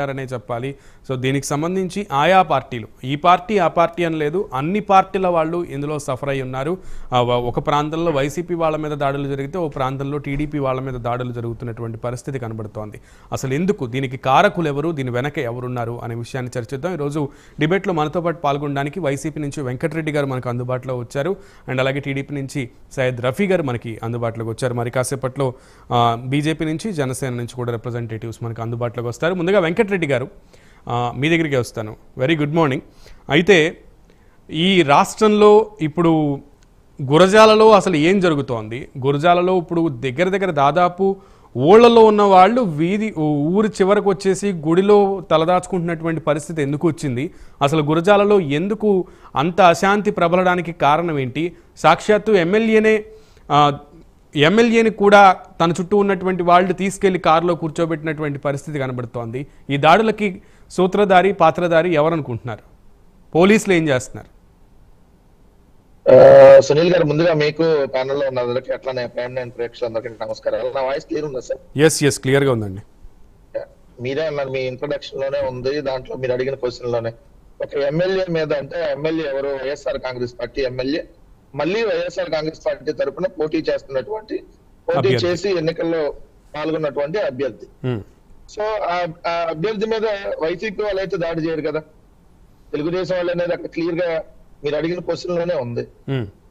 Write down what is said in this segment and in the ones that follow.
అనే చెప్పాలి. సో దీనికి సంబంధించి ఆయా పార్టీలు ఈ పార్టీ ఆ పార్టీ అని లేదు, అన్ని పార్టీల వాళ్ళు ఇందులో సఫర్ అయి ఉన్నారు. ఒక ప్రాంతంలో వైసీపీ వాళ్ళ మీద దాడులు జరిగితే ఒక ప్రాంతంలో టీడీపీ వాళ్ళ మీద దాడులు జరుగుతున్నటువంటి పరిస్థితి కనబడుతోంది. అసలు ఎందుకు, దీనికి కారకులు ఎవరు, దీని వెనక ఎవరున్నారు అనే విషయాన్ని చర్చిద్దాం. ఈరోజు డిబేట్లో మనతో పాటు పాల్గొనడానికి వైసీపీ నుంచి వెంకటరెడ్డి గారు మనకు అందుబాటులో వచ్చారు, అండ్ అలాగే టీడీపీ నుంచి సయ్యద్ రఫీ గారు మనకి అందుబాటులోకి వచ్చారు. మరి కాసేపట్లో బీజేపీ నుంచి జనసేన నుంచి కూడా రిప్రజెంటేటివ్స్ మనకు అందుబాటులోకి వస్తారు. ముందుగా వెంకటరెడ్డి గారు మీ దగ్గరికి వస్తాను. Very good morning. అయితే ఈ రాష్ట్రంలో ఇప్పుడు గురజాలలో అసలు ఏం జరుగుతోంది? గురజాలలో ఇప్పుడు దగ్గర దాదాపు ఊళ్ళలో ఉన్న వాళ్ళు ఊరి చివరకు వచ్చేసి గుడిలో తలదాచుకుంటున్నటువంటి పరిస్థితి ఎందుకు వచ్చింది? అసలు గురజాలలో ఎందుకు అంత అశాంతి ప్రబలడానికి కారణం ఏంటి? సాక్షాత్తు ఎమ్మెల్యేని కూడా తన చుట్టూ ఉన్నటువంటి వాళ్ళు తీసుకెళ్లి కారులో కూర్చోబెట్టినటువంటి పరిస్థితి కనబడుతోంది. ఈ దాడులకి సూత్రధారి పాత్రధారి ఎవరనుకుంటున్నారు? పోలీసులు ఏం చేస్తున్నారు? సునీల్ గారు, ముందుగా మీకు ప్యానెల్ లో ఉన్న అందరికి అట్లానే ప్రేక్షకులందరికీ నమస్కారాలు. నా వాయిస్ క్లియర్ ఉందా సార్? ఎస్ క్లియర్ గా ఉందండి. మీరే అన్నారు, మీ ఇంట్రొడక్షన్ లోనే ఉంది, దాంట్లో మీరు అడిగిన క్వశ్చన్ లోనే ఒక ఎమ్మెల్యే మీద, అంటే ఎమ్మెల్యే ఎవరు? వైఎస్ఆర్ కాంగ్రెస్ పార్టీ ఎమ్మెల్యే, మళ్ళీ వైఎస్ఆర్ కాంగ్రెస్ పార్టీ తరఫున పోటీ చేసి ఎన్నికల్లో పాల్గొన్నటువంటి అభ్యర్థి. సో ఆ అభ్యర్థి మీద వైసీపీ వాళ్ళు అయితే దాడి చేయరు కదా, తెలుగుదేశం వాళ్ళు అనేది అక్కడ క్లియర్ గా మీరు అడిగిన క్వశ్చన్ లోనే ఉంది.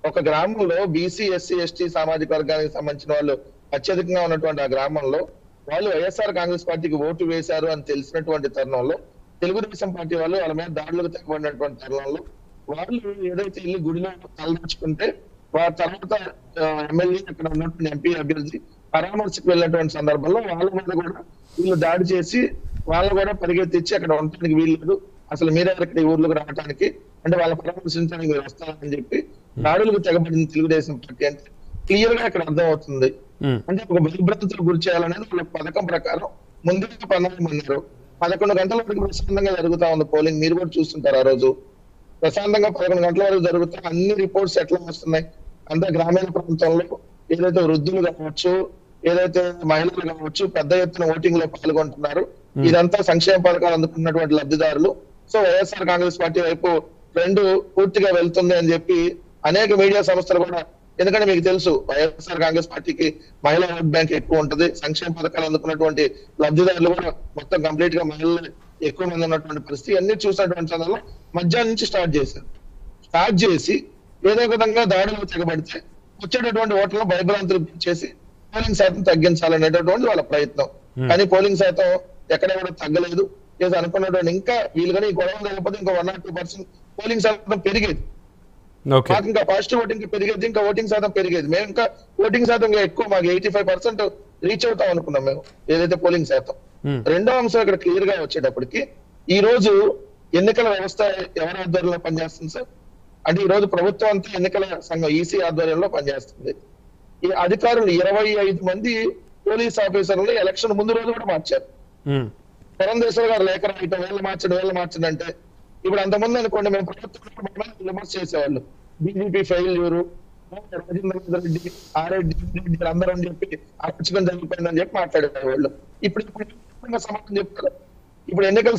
ఒక గ్రామంలో బీసీ ఎస్సీ ఎస్టీ సామాజిక వర్గానికి సంబంధించిన వాళ్ళు అత్యధికంగా ఉన్నటువంటి ఆ గ్రామంలో వాళ్ళు వైఎస్ఆర్ కాంగ్రెస్ పార్టీకి ఓటు వేశారు అని తెలిసినటువంటి తరుణంలో తెలుగుదేశం పార్టీ వాళ్ళు వాళ్ళ మీద దాడులకు తెగబడినటువంటి తరుణంలో వాళ్ళు ఏదైతే ఇల్లు గుడిలో తలదాచుకుంటే వారి తర్వాత ఎమ్మెల్యే అక్కడ ఉన్నటువంటి ఎంపీ అభ్యర్థి పరామర్శకు వెళ్ళినటువంటి సందర్భంలో వాళ్ళ మీద కూడా వీళ్ళు దాడి చేసి వాళ్ళు కూడా పరిగెత్తించి అక్కడ ఉండటానికి వీల్లేదు, అసలు మీరే ఇక్కడ ఈ ఊర్లోకి రావడానికి, అంటే వాళ్ళ పరామర్శించడానికి మీరు వస్తారని చెప్పి దాడులకు తెగబడింది తెలుగుదేశం పార్టీ అంటే క్లియర్ గా ఇక్కడ అర్థం అవుతుంది. అంటే ఒక భయభ్రాంతులకు గురి చేయాలనేది వాళ్ళ పథకం ప్రకారం ముందుగా పన్నామన్నారు. 11 గంటల వరకు ప్రశాంతంగా జరుగుతా ఉంది పోలింగ్, మీరు కూడా చూస్తుంటారు. ఆ రోజు ప్రశాంతంగా 11 గంటల వరకు జరుగుతా అన్ని రిపోర్ట్స్ ఎట్లా వస్తున్నాయి? అంతా గ్రామీణ ప్రాంతంలో ఏదైతే వృద్ధులు కావచ్చు, ఏదైతే మహిళలు కావచ్చు పెద్ద ఎత్తున ఓటింగ్ లో పాల్గొంటున్నారు. ఇదంతా సంక్షేమ పథకాలు అందుకున్నటువంటి లబ్ధిదారులు. సో వైఎస్ఆర్ కాంగ్రెస్ పార్టీ వైపు ట్రెండ్ పూర్తిగా వెళ్తుంది అని చెప్పి అనేక మీడియా సంస్థలు కూడా, ఎందుకంటే మీకు తెలుసు వైఎస్ఆర్ కాంగ్రెస్ పార్టీకి మహిళా ఓట్ బ్యాంక్ ఎక్కువ ఉంటది, సంక్షేమ పథకాలు అందుకున్నటువంటి లబ్ధిదారులు కూడా మొత్తం కంప్లీట్ గా మహిళలు ఎక్కువ మంది ఉన్నటువంటి పరిస్థితి అన్ని చూసినటువంటి సందర్భంలో మధ్యాహ్నం నుంచి స్టార్ట్ చేసి ఏదో విధంగా దాడులు తెగబడితే వచ్చేటటువంటి ఓట్లను భయభ్రాంతులు చేసి పోలింగ్ శాతం తగ్గించాలనేటటువంటి వాళ్ళ ప్రయత్నం. కానీ పోలింగ్ శాతం ఎక్కడ కూడా తగ్గలేదు. ఏదో అనుకున్నటువంటి ఇంకా వీళ్ళు కానీ ఈ గొడవ లేకపోతే ఇంకా 1 or 2% పోలింగ్ శాతం పెరిగేది. మాకు ఇంకా పాజిటివ్ ఓటింగ్ పెరిగేది, ఇంకా ఓటింగ్ శాతం పెరిగేది. మేము ఇంకా ఓటింగ్ శాతం ఎక్కువ, మాకు 85% రీచ్ అవుతాం అనుకున్నాం మేము, ఏదైతే పోలింగ్ శాతం. రెండో అంశం ఇక్కడ క్లియర్ గా వచ్చేటప్పటికి ఈ రోజు ఎన్నికల వ్యవస్థ ఎవరి ఆధ్వర్యంలో పనిచేస్తుంది సార్? అంటే ఈ రోజు ప్రభుత్వం అంతా ఎన్నికల సంఘం ఈసీ ఆధ్వర్యంలో పనిచేస్తుంది. ఈ అధికారులు 25 మంది పోలీస్ ఆఫీసర్లు ఎలక్షన్ ముందు రోజు కూడా మార్చారు. పురంధేశ్వర్ గారు లేఖ రాయటం, వేళ్ళు మార్చండి అంటే, ఇప్పుడు అంతమంది అనుకోండి మేము ప్రభుత్వం విమర్శ చేసేవాళ్ళు, బీజేపీ ఫెయిల్యూరు, రాజేంద్ర రెడ్డి ఆర్రెడ్డి అందరూ అని చెప్పి అర్చకం జరిగిపోయిందని చెప్పి మాట్లాడేవాళ్ళు. ఇప్పుడు సమాధానం చెప్తారు. ఇప్పుడు ఎన్నికల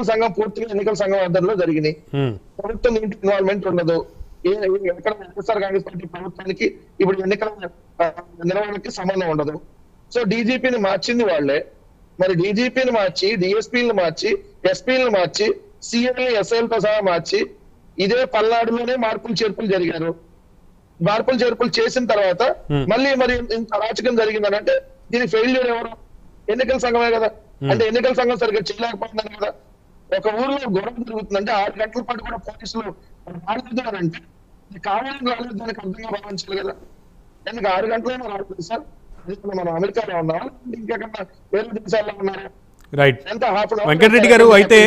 సంఘం పూర్తిగా ఎన్నికల సంఘం ఆధ్వర్యంలో జరిగినాయి. ప్రభుత్వం ఇన్వాల్వ్మెంట్ ఉండదు. ఎక్కడ వైఎస్ఆర్ కాంగ్రెస్ పార్టీ ప్రభుత్వానికి ఇప్పుడు ఎన్నికల నిర్వహణకి సంబంధం ఉండదు. సో డీజీపీని మార్చింది వాళ్లే. మరి డీజీపీని మార్చి, డిఎస్పీలను మార్చి, ఎస్పీలను మార్చి, సిఐ ఎస్ఐలతో సహా మార్చి ఇదే పల్నాడులోనే మార్పులు చేర్పులు చేసిన తర్వాత మళ్ళీ మరి ఇంత అరాచకం జరిగిందని అంటే దీని ఫెయిల్యూర్ ఎవరు? ఎన్నికల సంఘమే కదా. అంటే ఎన్నికల సంఘం సరిగ్గా చేయలేకపోతుందని కదా. ఒక ఊర్లో గొడవ జరుగుతుందంటే 6 గంటల పాటు కూడా పోలీసులు రాలేదంటే కావాలని రాలేదు, దానికి అర్థంగా భావించాలి కదా. దానికి 6 గంటలైనా రాలేదు సార్. మనం అమెరికాలో ఉన్నారా, ఇంకెక్కడ వేరే దేశాల్లో ఉన్నారా? రైట్. వెంకటరెడ్డి గారు, అయితే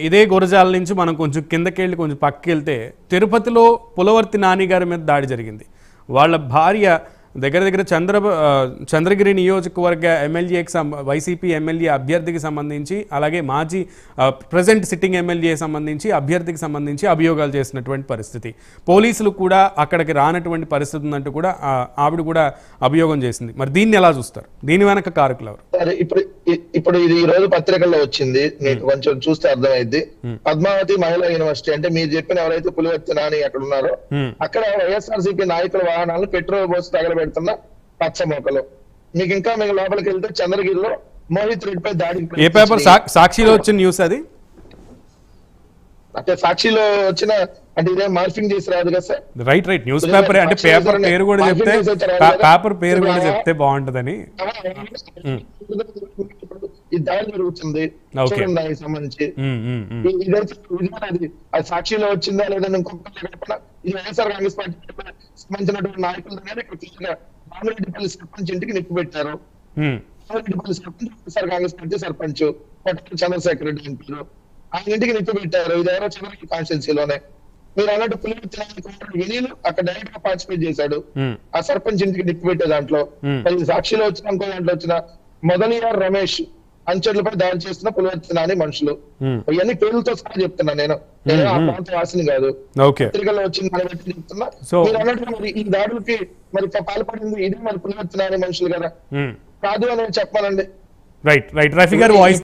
ఇదే గురజాల నుంచి మనం కొంచెం కిందకెళ్ళి కొంచెం పక్కకి వెళ్తే తిరుపతిలో పులవర్తి నాని గారి మీద దాడి జరిగింది. వాళ్ళ భార్య దగ్గర దగ్గర చంద్రగిరి నియోజకవర్గ ఎమ్మెల్యేకి వైసీపీ ఎమ్మెల్యే అభ్యర్థికి సంబంధించి అలాగే మాజీ ప్రజెంట్ సిట్టింగ్ ఎమ్మెల్యే సంబంధించి అభ్యర్థికి సంబంధించి అభియోగాలు చేసినటువంటి పరిస్థితి. పోలీసులు కూడా అక్కడికి రానటువంటి పరిస్థితి ఉందంటూ కూడా ఆవిడ కూడా అభియోగం చేసింది. మరి దీన్ని ఎలా చూస్తారు? దీని వెనక కారకులు ఎవరు? ఇప్పుడు ఇది ఈ రోజు పత్రికల్లో వచ్చింది, మీకు కొంచెం చూస్తే అర్థమైంది. పద్మావతి మహిళా యూనివర్సిటీ అంటే మీరు చెప్పిన ఎవరైతే పులివర్తి నాని అక్కడ ఉన్నారో అక్కడ వైఎస్ఆర్సీపీ నాయకుల వాహనాలు పెట్రోల్ పోసి తగలబెడుతున్న పచ్చ మొక్కలు. మీకు ఇంకా మీకు లోపలికి వెళ్తే చంద్రగిరిలో మోహిత్ రెడ్డిపై దాడికి ఏ పేపర్? సాక్షిలో వచ్చిన న్యూస్ అది. అంటే సాక్షిలో వచ్చిన అంటే ఇదే మార్ఫింగ్ చేసి రాదు కదా సార్. రైట్ న్యూస్ పేపర్ అంటే పేపర్ పేరు కూడా చెప్తే పేపర్ పేరు కూడా చెప్తే బాగుంటదని ఈ దాడి జరుగుతుంది దానికి సంబంధించి అది సాక్షిలో వచ్చిందా లేదా ఇంకొక ఇది వైఎస్ఆర్ కాంగ్రెస్ పార్టీ సంబంధించినటువంటి నాయకులు రామిరెడ్డిపల్లి సర్పంచ్ ఇంటికి నిప్పు పెట్టారు. రామిరెడ్డిపల్లి సర్పంచ్ వైఎస్ఆర్ కాంగ్రెస్ పార్టీ సర్పంచ్ చంద్రశేఖర్ రెడ్డి ఎంపీలు ఆయన ఇంటికి నిప్పు పెట్టారు. ఇది ఎవరో చంద్రగిరి కాన్స్టిట్యున్సీలోనే. మీరు అన్నట్టు వినీలు అక్కడ డైరెక్ట్ గా పార్టిసిపేట్ చేశాడు ఆ సర్పంచ్ ఇంటికి నిప్పు పెట్టే దాంట్లో. సాక్షిలో వచ్చిన ఇంకో దాంట్లో వచ్చిన మొదలియార్ రమేష్ అంచెలపై దాడి చేస్తున్న పులివర్తి నాని మనుషులు. ఇవన్నీ పేర్లతో సహా చెప్తున్నా నేను ఆ ప్రాంత వాసిని కాదు, పత్రికల్లో వచ్చిన దాన్ని బట్టి చెప్తున్నా. మీరు అన్నట్టు మరి ఈ దాడులకి మరి పాల్పడింది ఇది మరి పులివర్తి నాని మనుషులు కదా కాదు అని చెప్పాలండి. రైట్ రఫీ గారు వాయిస్